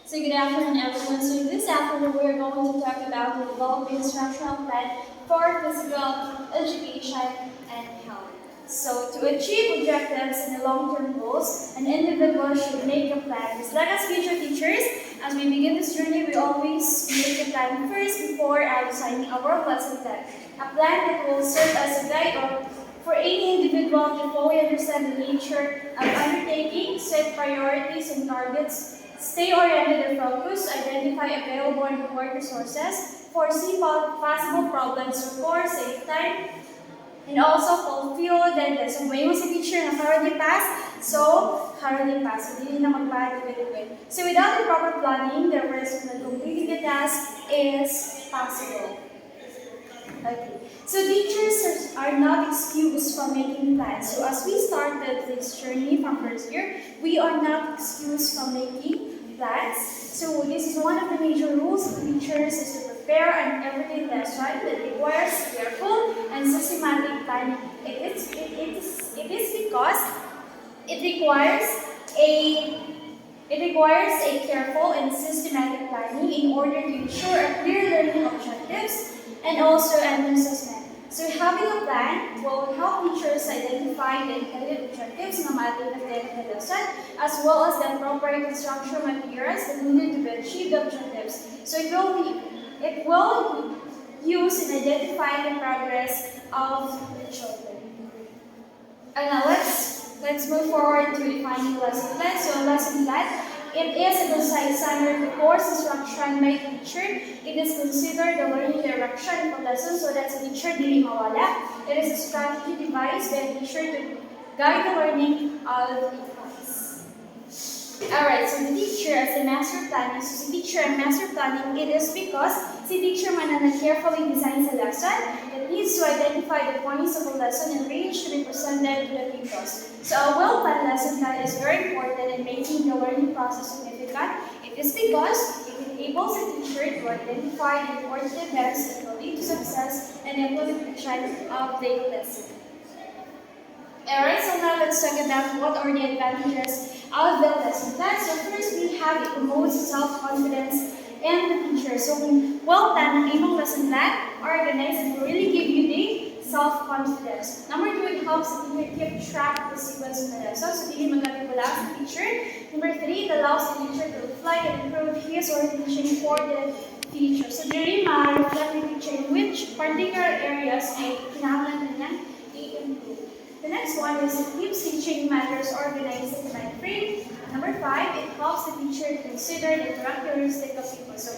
So good afternoon everyone. So this afternoon we're going to talk about the developing instructional plan for physical education and health. So to achieve objectives and the long-term goals, an individual should make a plan. Just like as future teachers, as we begin this journey, we always make a plan first before designing our lesson plan. A plan that will serve as a guide or for any individual to fully understand the nature of undertaking, set priorities and targets, stay oriented and focused, identify available and reward resources, foresee possible problems, record, save time, and also fulfill the deadline. So may mo si teacher na currently pass, so currently pass. So hindi na mag-plan with. So without the proper planning, the risk of completing the task is possible. Okay. So teachers are not excused from making plans. So as we started this journey from first year, we are not excused from making plans. So this is one of the major rules of teachers is to prepare an everyday lesson that requires careful and systematic planning. It is because it requires a careful and systematic planning in order to ensure a clear learning objectives and also an assessment. So having a plan will help teachers identify the intended objectives no matter the lesson, as well as the appropriate instructional materials that needed to achieve the objectives. So it will use in identifying the progress of the children. And now let's move forward to defining the lesson plan. So a lesson plan, it is a design standard course instruction by teacher. It is considered the learning direction of a lesson so that the teacher dili mawala. It is a strategy devised by a teacher to guide the learning of the class. Alright, so the teacher as a master planning. So the teacher and master planning, it is because the teacher man carefully designs a lesson. It needs to identify the points of a lesson and range to be presented to the pupils. So a well-planned lesson plan is very important in making the learning process significant. It is because it enables the teacher to identify the important events that will lead to success and implementation of the lesson. Alright, so now let's talk about what are the advantages of the lesson plan. So first we have it promotes self-confidence in the teacher. So well-planned and lesson plan organized and will really give you the self-confidence. Number two, it helps the teacher keep track of the sequence of the lesson. So hindi magkakabala sa teacher. Number three, it allows the teacher to reflect and improve his or her teaching for the future. So during reflect the teacher in which particular areas ay kinahanglan niya i-improve. The next one is it keeps teaching matters organized in the mind frame. Number five, it helps the teacher consider the characteristic of people. So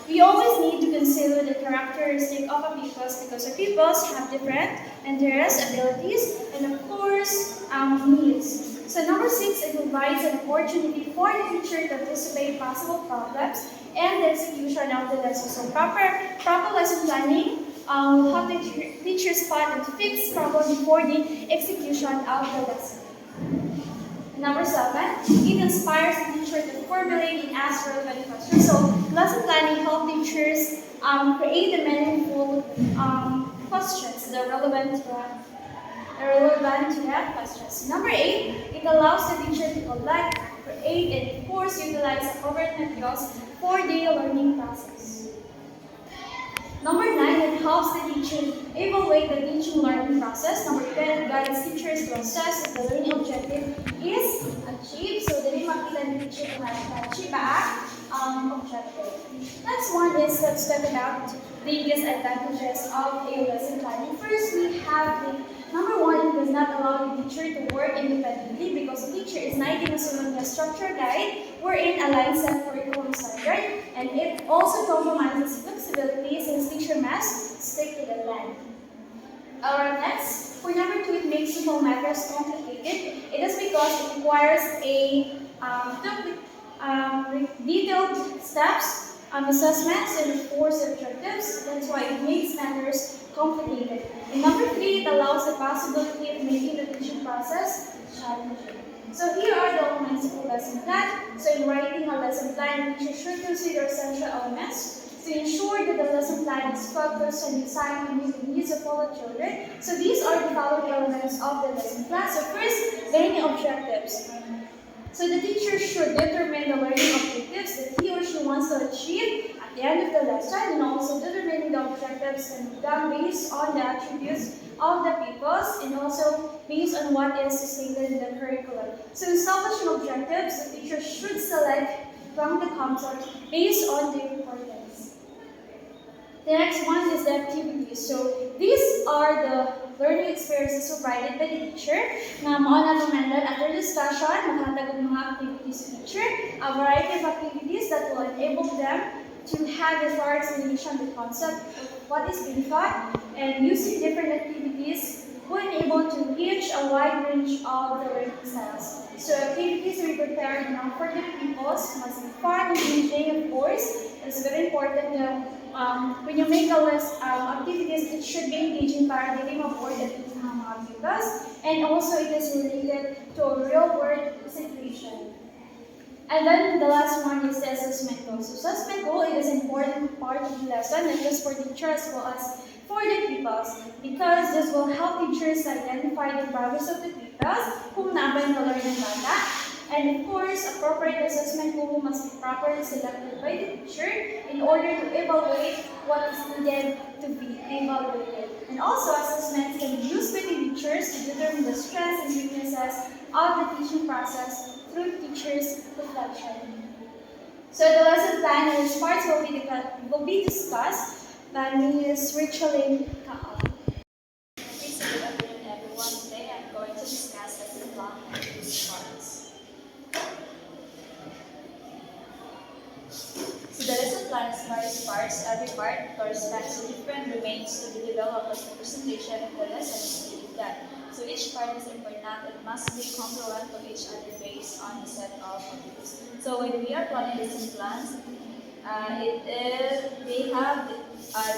we always need to consider the characteristic of a pupils because our pupils have different interests, abilities, and of course, needs. So number six, it provides an opportunity for the teacher to anticipate possible problems and the execution of the lesson. So proper lesson planning will help the teacher spot and fix problems before the execution of the lesson. Number seven, it inspires the teacher to formulate and ask relevant questions. So lesson planning helps teachers create the meaningful questions that are relevant to that questions. Number eight, it allows the teacher to collect, create, and of course utilize appropriate materials for the learning process. Number nine, it helps the teacher evaluate the teaching learning process. Number 10, it guides teachers to assess if the learning objective is achieved. So, dili makita ng teacher na achieve ang objective. Next one is, let's talk about the biggest advantages of a lesson planning. First, we have the number one, it does not allow the teacher to work independently because the teacher is not ginasunod na structure guide wherein aligns sa curriculum standard, and it also compromises flexibility since teacher must stick to the plan. Alright, next, for number two, it makes simple matters complicated. It is because it requires a detailed steps, assessments, and of course objectives. That's why it makes matters complicated. And number three, it allows the possibility of making the teaching process challenging. So here are the elements of a lesson plan. So in writing a lesson plan, teachers should consider essential elements to ensure that the lesson plan is focused and designed to meet the needs of all the children. So these are the following elements of the lesson plan. So first, learning objectives. So the teacher should determine the learning of the lesson and also determining the objectives can be done based on the attributes of the pupils and also based on what is stated in the curriculum. So establishing objectives, the teacher should select from the concepts based on their importance. The next one is the activities. So these are the learning experiences provided by the teacher na mao na recommended after discussion, maghatag og mga activities sa teacher, a variety of activities that will enable them to have a thorough explanation of the concept of what is being taught, and using different activities will enable to reach a wide range of the learning styles. So activities we prepared now for the pupils must be fun, engaging, of course. It's very important that when you make a list of activities, it should be engaging para dili ma-board at mga pupils. And also it is related to a real-world situation. And then the last one is the assessment goal. So assessment goal it is an important part of the lesson, not just for teachers as well as for the pupils, because this will help teachers identify the progress of the pupils kung naabay na learning bata. And of course, appropriate assessment goal must be properly selected by the teacher in order to evaluate what is needed to be evaluated. And also, assessments can be used by the teachers to determine the strengths and weaknesses of the teaching process through teachers' reflection. So the lesson plan and its parts will be discussed by Ms. Rachel Kaal. Please good afternoon everyone. Today I'm going to discuss lesson plan and its parts. So the lesson plan has various parts. Every part corresponds to different domains to be developed as the presentation of the lesson is being done. So each part is important and must be congruent to each other based on a set of activities. So when we are planning lesson plans, they have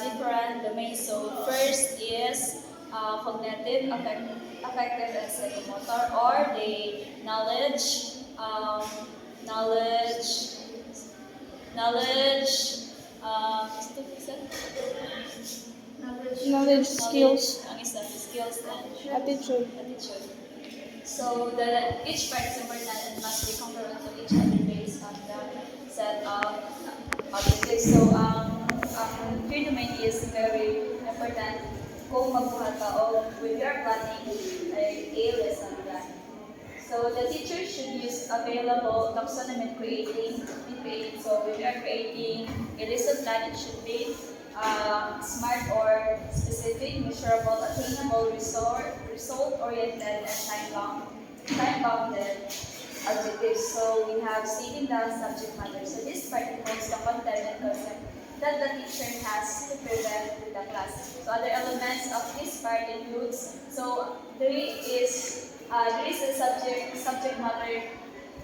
different domains. So first is cognitive, affective, and psychomotor, or the knowledge, Knowledge, skills, ang isa, skills and attitude. So each part is important and must be congruent to each other based on the set of objectives. So third domain is very important kung magbuhat ka o when you are planning a lesson plan. So the teacher should use available taxonomy creating. So when you are creating a lesson plan, it should be smart or specific, measurable, attainable, result-oriented, and time-bounded objectives. So we have stating the subject matter. So this part involves the content and concept that the teacher has to present to the class. So other elements of this part includes, so there is a subject matter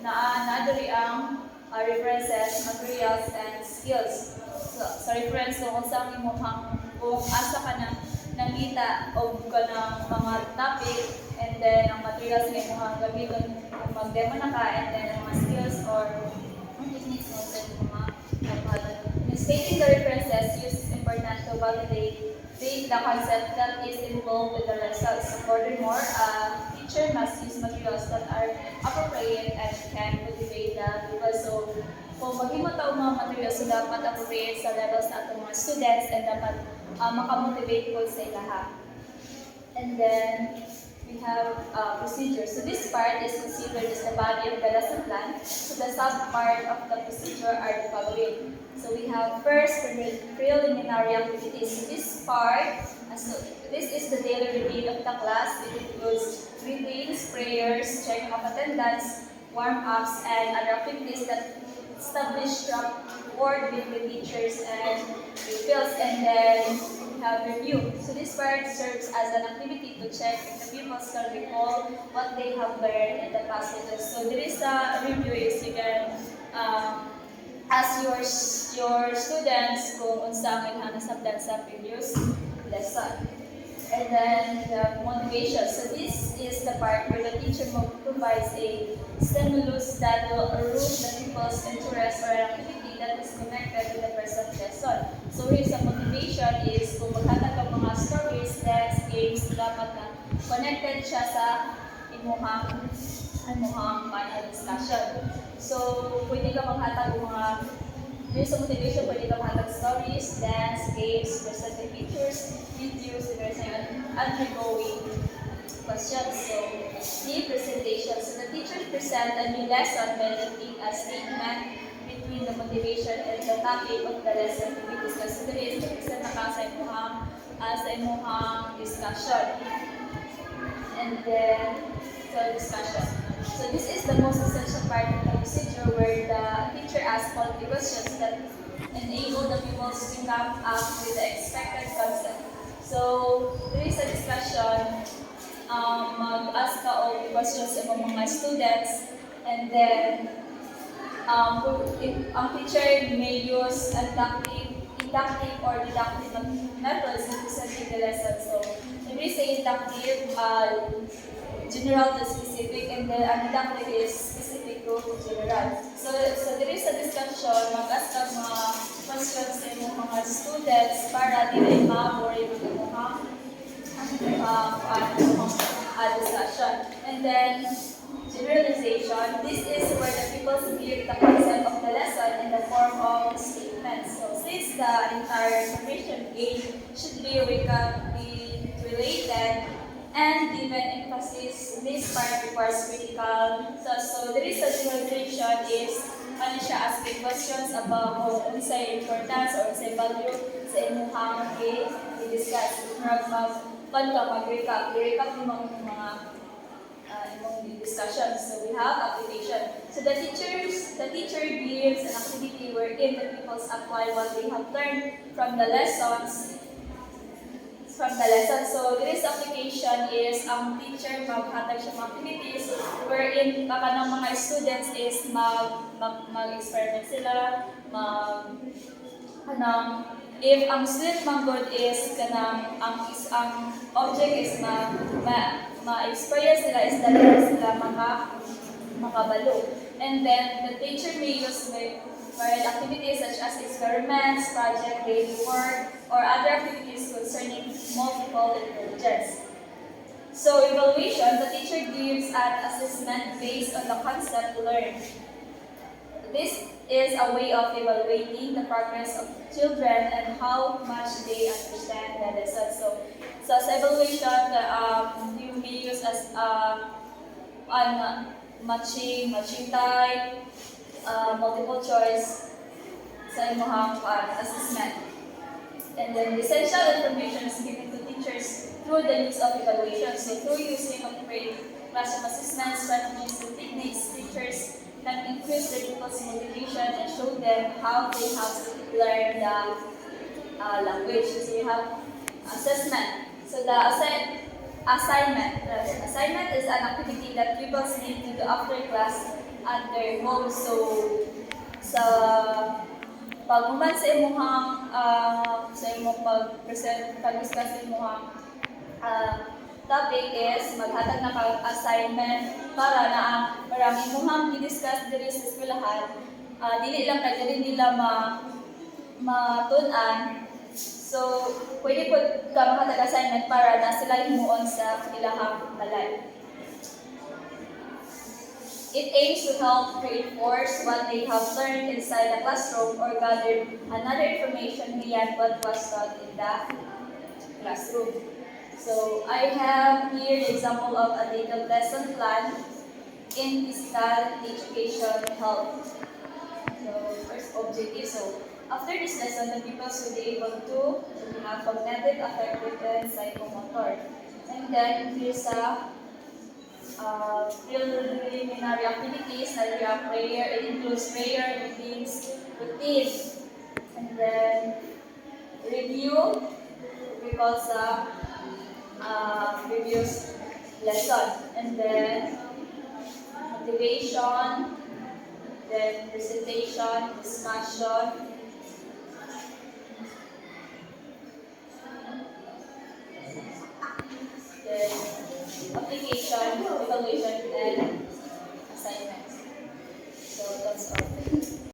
na diri ang references, materials, and skills. So, sa reference kung saan kung asa ka na nangita o ka ng mga topic, and then ang materials nga mo gamiton kung mag-demo na ka, and then ang mga skills or techniques mo sa mga nagpahalan. In stating the references, use is important to validate the concept that is involved with the lessons. So furthermore, teacher must use materials that are appropriate and can motivate the people. So kung maghimo tayo mga materials, so dapat appropriate sa levels na itong mga students and dapat makamotivate po sa ilaha. And then, we have procedure. So this part is considered as the body of the lesson plan. So the sub-part of the procedure are the following. So we have first, preliminary activities. So this part, this is the daily routine of the class. It includes greetings, prayers, checking of attendance, warm-ups, and other activities that establish rapport with the teachers and pupils, and then we have review. So this part serves as an activity to check if the pupils can recall what they have learned in the past lessons. So there is a review is you can ask your students kung unsa ang nasabtan sa previous lesson. And then the motivation. So this is the part where the teacher provides a stimulus that will root the pupils' interest or an activity that is connected to the present lesson. So here's the motivation is kung maghatag ka mga stories, dance, games, dapat na connected siya sa imuhang panel discussion. So pwede ka maghatag ng mga There's a motivation for dito mahatag stories, dance, games, presenting pictures, videos, and there's an undergoing questions. So, the presentation. So, the teachers present a new lesson by making a statement between the motivation and the topic of the lesson to be discussed. So, there is the present na ka sa imuhang discussion. And then, so discussion. So, this is the most essential part of the procedure where the teacher asks quality questions that enable the pupils to come up with the expected concept. So, there is a discussion mag-ask ka og questions sa mga students, and then ang teacher may use inductive or deductive methods in presenting the lesson. So, when we say inductive, general to specific, and then deductive is specific to general. So there is a discussion, mag-ask ka mga questions sa mga students para dili ma-boring ang mga discussion. And then, generalization. This is where the people give the concept of the lesson in the form of statements. So, since the entire information gained should be related and given emphasis, this part requires critical. So there is a generalization is ano siya asking questions about kung sa importance or sa value sa imuhang i-discuss. Mag-recap yung mga discussions. So we have application. So the teacher gives an activity wherein the pupils apply what they have learned from the lessons. So this application is ang teacher maghatag siya mga activities wherein baka ng mga students is mag-experiment sila, if ang student manggod is kanang ang object is ma-experience sila is dali sila makabalo. And then the teacher may use varied activities such as experiments, project, daily work, or other activities concerning multiple intelligence. So evaluation, the teacher gives an assessment based on the concept learned. This is a way of evaluating the progress of children and how much they understand the lesson. So as evaluation, you may use as matching type, multiple choice sa imong assessment. And then the essential information is given to teachers through the use of evaluation. So through using appropriate classroom assessment strategies and techniques, teachers can increase their pupils' motivation and show them how they have learned the language. So you have assessment. So the assignment is an activity that pupils need to do after class at their home. So sa paghuman sa imong pag-present, pag-discuss sa imong topic is maghatag na kag assignment para ang imong i-discuss diri sa eskwelahan, dili lang kay dili nila matun-an. So pwede po ka maghatag assignment para na sila himuon sa ilahang balay. It aims to help reinforce what they have learned inside the classroom or gather another information beyond what was taught in the classroom. So I have here the example of a detailed lesson plan in physical education health. So first objective. So after this lesson, the pupils will be able to have cognitive, affective, and psychomotor. And then here's a preliminary activities like prayer. It includes prayer, routines, and then review because previous lesson, and then motivation, then presentation, discussion, then application, evaluation, and